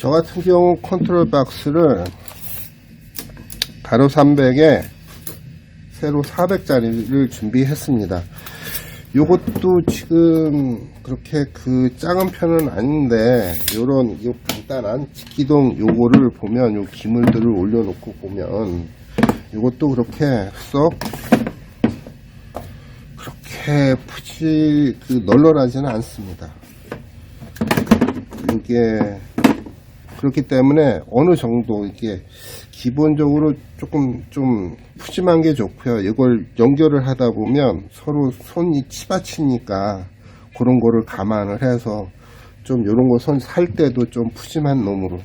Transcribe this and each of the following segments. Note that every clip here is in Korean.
저 같은 경우 컨트롤 박스를 가로 300에 세로 400짜리를 준비했습니다. 요것도 지금 그렇게 그 작은 편은 아닌데 요런 요 간단한 직기동 요거를 보면 요 기물들을 올려놓고 보면 요것도 그렇게 썩 그렇게 널널하지는 않습니다. 이게 그렇기 때문에 어느 정도 이게 기본적으로 조금 좀 푸짐한 게 좋고요. 이걸 연결을 하다 보면 서로 손이 치받치니까 그런 거를 감안을 해서 좀 이런 거 손 살 때도 좀 푸짐한 놈으로.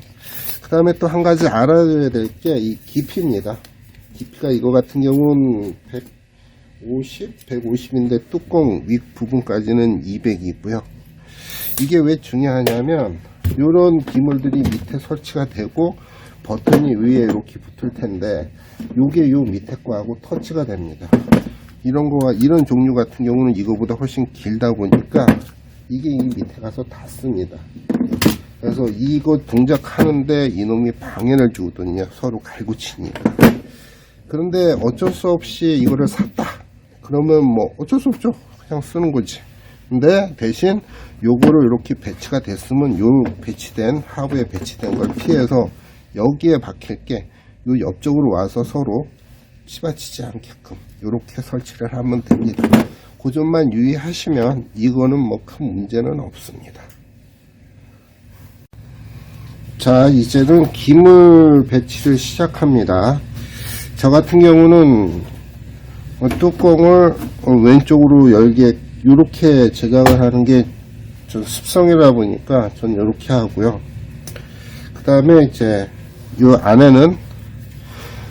그 다음에 또 한 가지 알아줘야 될 게 이 깊이입니다. 깊이가 이거 같은 경우는 150인데 뚜껑 윗 부분까지는 200이고요. 이게 왜 중요하냐면 이런 기물들이 밑에 설치가 되고 버튼이 위에 이렇게 붙을 텐데 요게 요 밑에 거하고 터치가 됩니다. 이런 거와 이런 종류 같은 경우는 이거보다 훨씬 길다 보니까 이게 이 밑에 가서 닿습니다. 그래서 이거 동작하는데 이놈이 방해를 주거든요. 서로 갈구치니까. 그런데 어쩔 수 없이 이거를 샀다 그러면 뭐 어쩔 수 없죠. 그냥 쓰는 거지. 근데 대신 요거를 이렇게 배치가 됐으면 요 배치된 하부에 배치된 걸 피해서 여기에 박힐 게 요 옆쪽으로 와서 서로 치받치지 않게끔 이렇게 설치를 하면 됩니다. 그 점만 유의하시면 이거는 뭐 큰 문제는 없습니다. 자, 이제는 기물 배치를 시작합니다. 저 같은 경우는 뚜껑을 왼쪽으로 열게 이렇게 제작을 하는 게 좀 습성이라 보니까 전 이렇게 하고요. 그 다음에 이제 이 안에는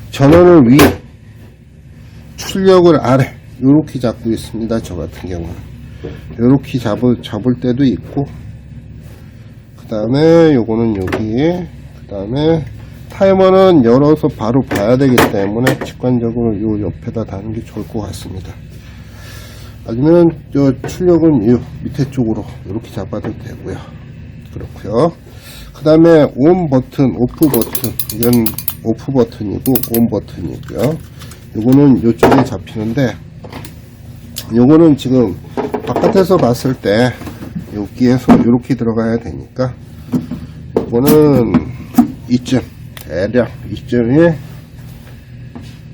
전원을 위, 출력을 아래 이렇게 잡고 있습니다. 저 같은 경우는 이렇게 잡을 때도 있고, 그 다음에 요거는 여기, 그 다음에 타이머는 열어서 바로 봐야 되기 때문에 직관적으로 요 옆에다 다는 게 좋을 것 같습니다. 아니면 저 출력은 요 밑에 쪽으로 이렇게 잡아도 되고요. 그렇고요. 그 다음에 온 버튼, 오프 버튼, 이건 오프 버튼이고 온 버튼이고요. 요거는 요쪽에 잡히는데 요거는 지금 바깥에서 봤을 때 여기에서 이렇게 들어가야 되니까 요거는 이쯤, 대략 이쯤에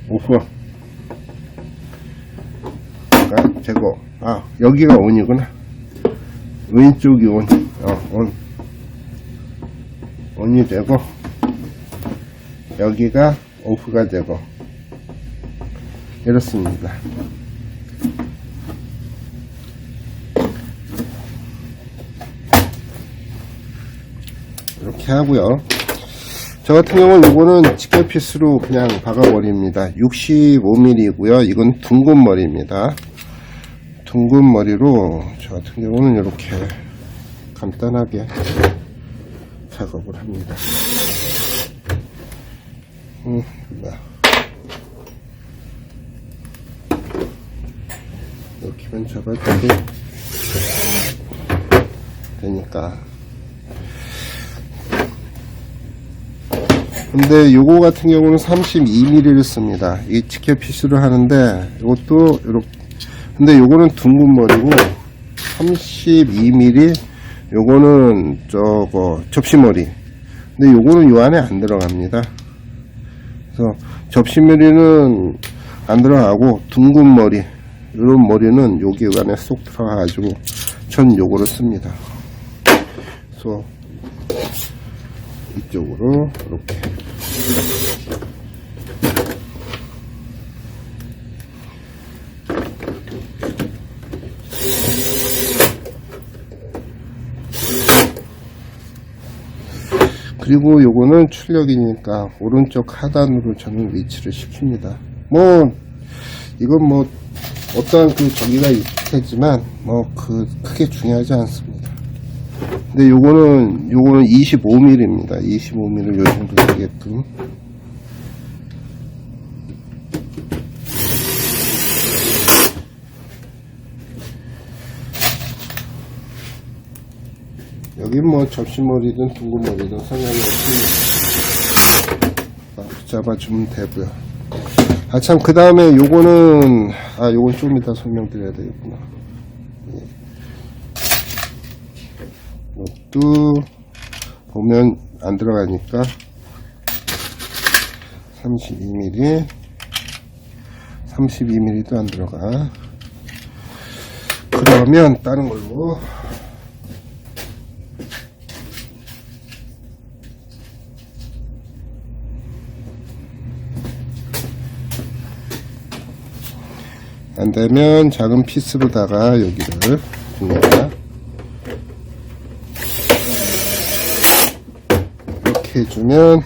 오프 제거. 아, 여기가 온이구나. 왼쪽이 온. 온이 되고 여기가 오프가 되고 이렇습니다. 이렇게 하고요. 저 같은 경우는 이거는 직결피스로 그냥 박아버립니다. 65mm이고요. 이건 둥근 머리입니다. 둥근 머리로 저 같은 경우는 이렇게 간단하게 작업을 합니다. 이렇게만 잡아도 되니까. 근데 요거 같은 경우는 32mm를 씁니다. 이 직결 피스를 하는데 이것도 이렇게, 근데 요거는 둥근 머리고 32mm, 요거는 저거 접시머리. 근데 요거는 요 안에 안 들어갑니다. 그래서 접시머리는 안 들어가고 둥근 머리, 이런 머리는 여기 안에 쏙 들어가가지고 전 요거를 씁니다. 그래서 이쪽으로 이렇게 그리고 요거는 출력이니까 오른쪽 하단으로 저는 위치를 시킵니다. 뭐 이건 뭐 어떠한 그 저기가 있겠지만 뭐 그 크게 중요하지 않습니다. 근데 요거는 25mm입니다. 25mm 요 정도 되게끔. 여기 뭐 접시머리든 둥근머리든 상관이 없으니까 잡아주면 되고요. 아, 참, 그 다음에 요거는, 요건 좀 이따 설명드려야 되겠구나. 이것도 보면 안 들어가니까 32mm도 안 들어가. 그러면 다른 걸로 안되면 작은 피스로다가 여기를 줍니다. 이렇게 해주면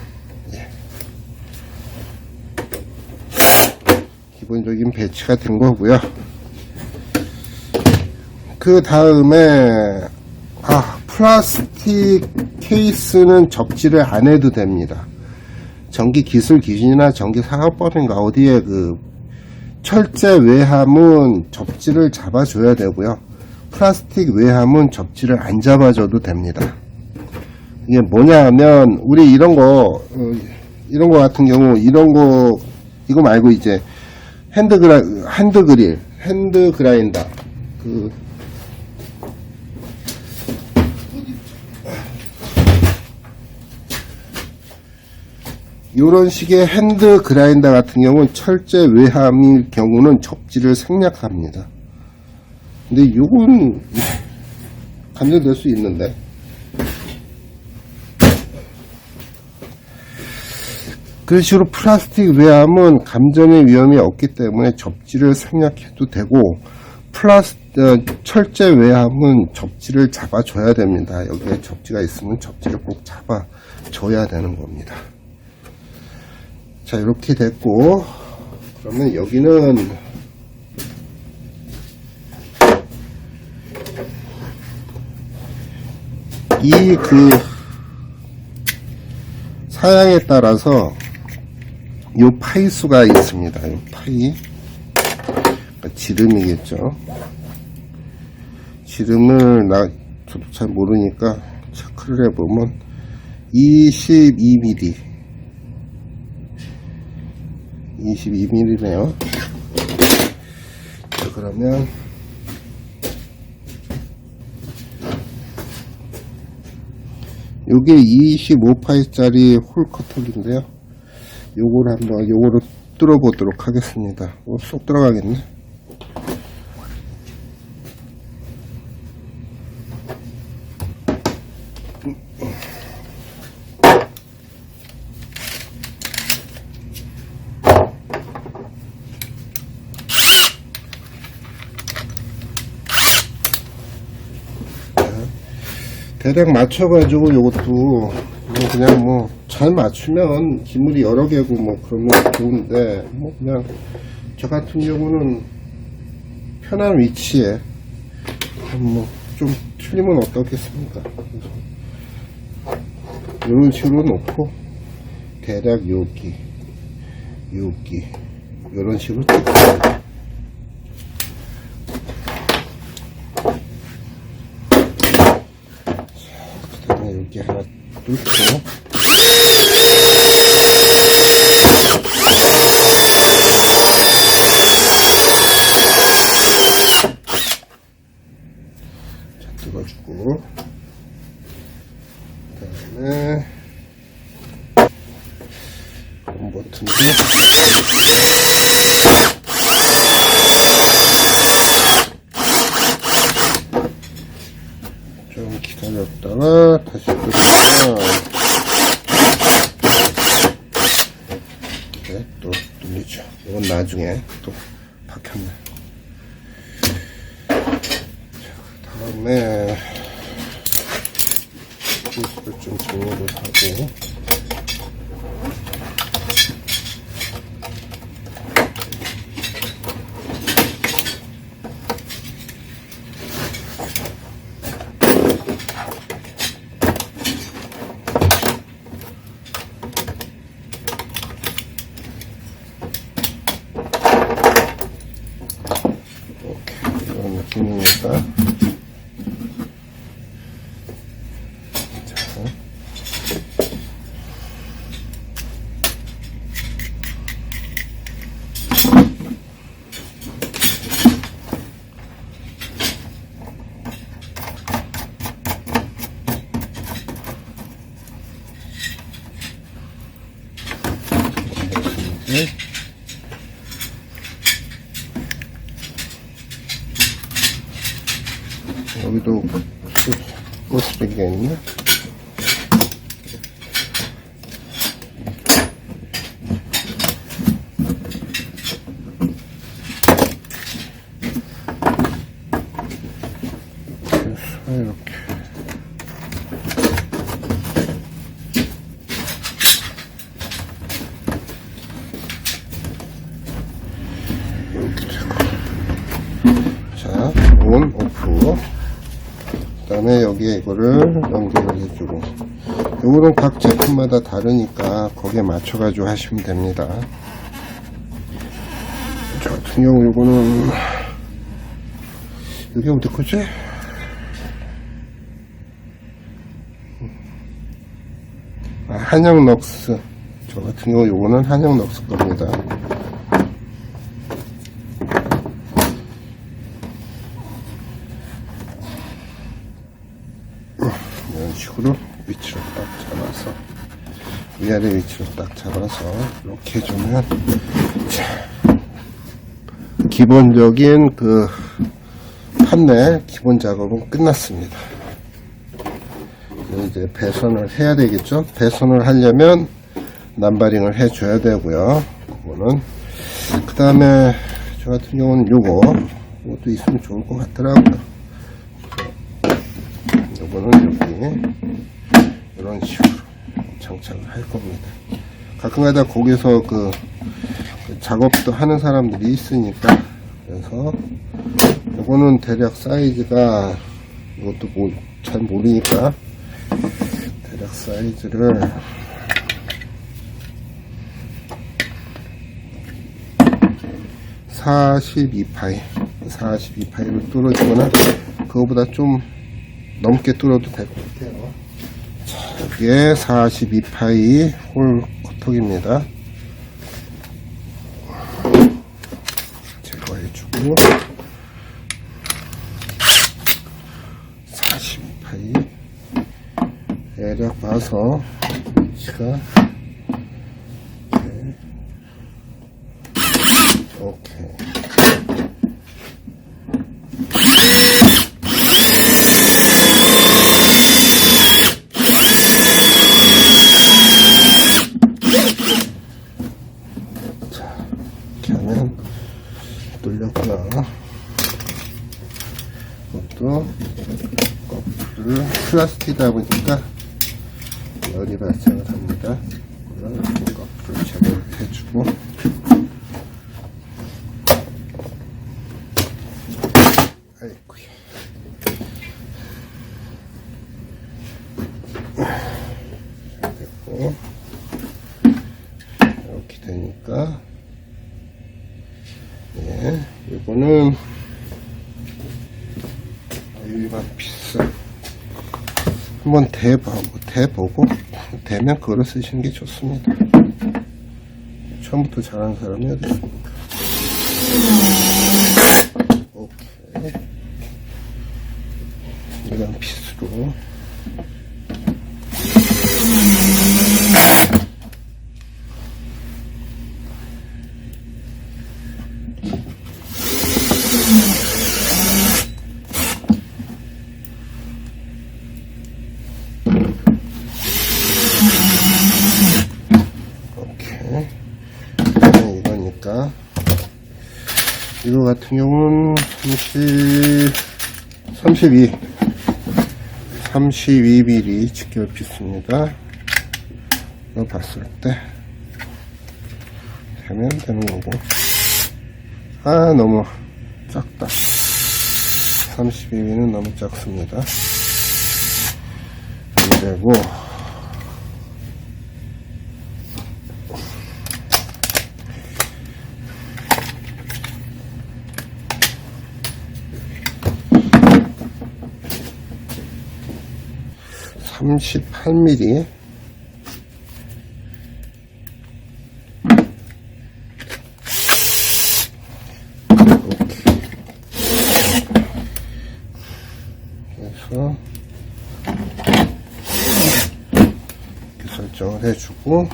기본적인 배치가 된 거고요. 그 다음에 플라스틱 케이스는 접지를 안 해도 됩니다. 전기 기술 기준이나 전기 사업법인가 어디에 철제 외함은 접지를 잡아줘야 되고요. 플라스틱 외함은 접지를 안 잡아줘도 됩니다. 이게 뭐냐 하면, 우리 이런 거 같은 경우, 이거 말고 이제, 핸드 그라인더. 이런 식의 핸드 그라인더 같은 경우는 철제 외함일 경우는 접지를 생략합니다. 근데 이건 감전될 수 있는데, 그런 식으로 플라스틱 외함은 감전의 위험이 없기 때문에 접지를 생략해도 되고, 철제 외함은 접지를 잡아줘야 됩니다. 여기에 접지가 있으면 접지를 꼭 잡아줘야 되는 겁니다. 자, 이렇게 됐고, 그러면 여기는 사양에 따라서 요 파이 수가 있습니다. 요 파이, 그러니까 지름이겠죠. 지름을 저도 잘 모르니까 체크를 해보면 22mm 22mm네요. 자, 그러면 요게 25파이짜리 홀 커터기인데요. 요거로 뚫어보도록 하겠습니다. 쏙 들어가겠네. 대략 맞춰가지고 요것도 그냥 잘 맞추면 기물이 여러 개고 그러면 좋은데 그냥 저 같은 경우는 편한 위치에 좀 틀리면 어떻겠습니까? 이런 식으로 놓고 대략 여기 이런 식으로 찍습니다. 여기 하나 뚫고 자, 뜯어주고 그 다음에 온 버튼도 좀 기다렸다가 다시 뜯으면 또 눌리죠. 이건 나중에 또 박혔네. 자, 다음에 피스를 좀 정리를 하고 느낌이니까 네. 여기도 꼬스리기가 있네. 이렇게. 자, 온, 오프. 그 다음에 여기에 이거를 연결을 해주고. 요거는 각 제품마다 다르니까 거기에 맞춰가지고 하시면 됩니다. 저 같은 경우 요거는, 이게 어디 거지? 한영 럭스. 저 같은 경우 요거는 한영 럭스 겁니다. 이런 식으로 위치로 딱 잡아서 위아래 위치로 딱 잡아서 이렇게 해주면, 자, 기본적인 그 판넬 기본 작업은 끝났습니다. 이제 배선을 해야 되겠죠. 배선을 하려면 남바링을 해줘야 되고요. 그거는 그 다음에 저 같은 경우는 요것도 있으면 좋을 것 같더라고요. 요거는 여기 이런 식으로 장착을 할 겁니다. 가끔가다 거기서 그 작업도 하는 사람들이 있으니까, 그래서 요거는 대략 사이즈가, 이것도 뭐 잘 모르니까 대략 사이즈를 42파이로 뚫어주거나 그거보다 좀 넘게 뚫어도 될 것 같아요. 자, 여기에 42파이 홀 커터기입니다. 제거해주고 42파이 대략 봐서 위치가 오케이. 자, 이렇게 하면 뚫렸구나. 이것도 거프를 플라스틱이다 보니까 열이 발생을 합니다. 거프를 제거를 해주고, 아이고야. 됐고, 이렇게 되니까, 예, 이거는 일반 피스 한번 대보고 되면 그거를 쓰시는 게 좋습니다. 처음부터 잘하는 사람이 어디 있습니까? 오케이. 일반 피스로 이거니까, 이거 같은 경우는 32mm 직결 피스입니다. 이거 봤을 때 되면 되는 거고, 아, 너무 작다. 32mm는 너무 작습니다. 안 되고, (38mm) 그래서 이렇게 설정을 해주고,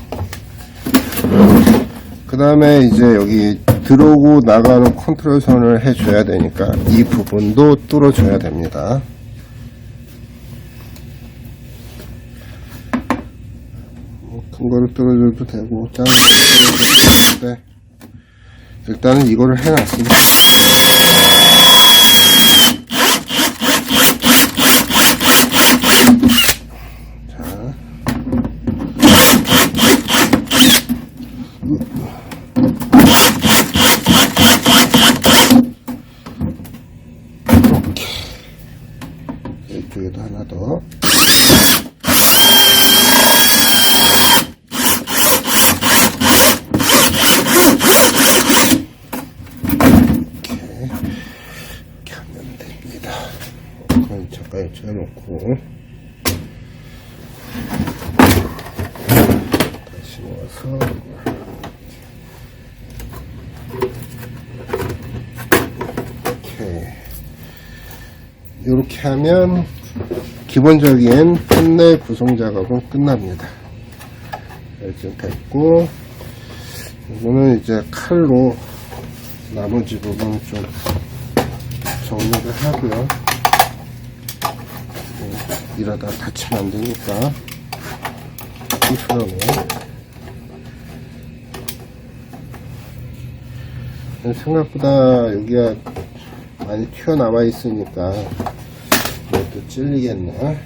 그 그 다음에 이제 여기 들어오고 나가는 컨트롤 선을 해줘야 되니까 이 부분도 뚫어줘야 됩니다. 큰 거를 뚫어줘도 되고 작은 거를 뚫어줘도 되는데 일단은 이거를 해놨습니다. 이쪽에도 하나 더. 이렇게 하면 됩니다. 그럼 잠깐 쳐놓고 다시 모아서 이렇게 하면 기본적인 판넬 구성 작업은 끝납니다. 이렇게 됐고, 이거는 이제 칼로 나머지 부분 좀 정리를 하고요. 이러다 다치면 안 되니까 이처럼요. 생각보다 여기가 많이 튀어나와 있으니까 이것도 찔리겠네.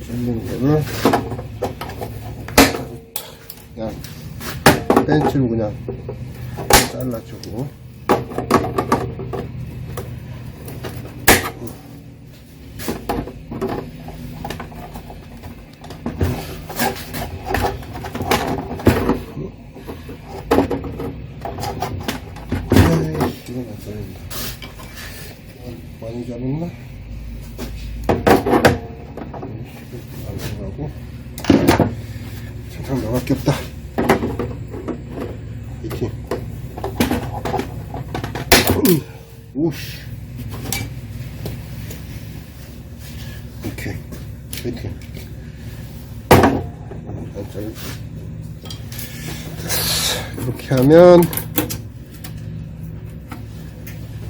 찔린 거를 그냥 벤치로 그냥 잘라주고, 이건 안 잘린다. 많이 자랐나? 안 나가고 세상 나밖에 없다. 이팀 오씨 오케이 이팀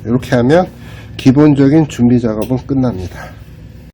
이렇게 하면 기본적인 준비 작업은 끝납니다.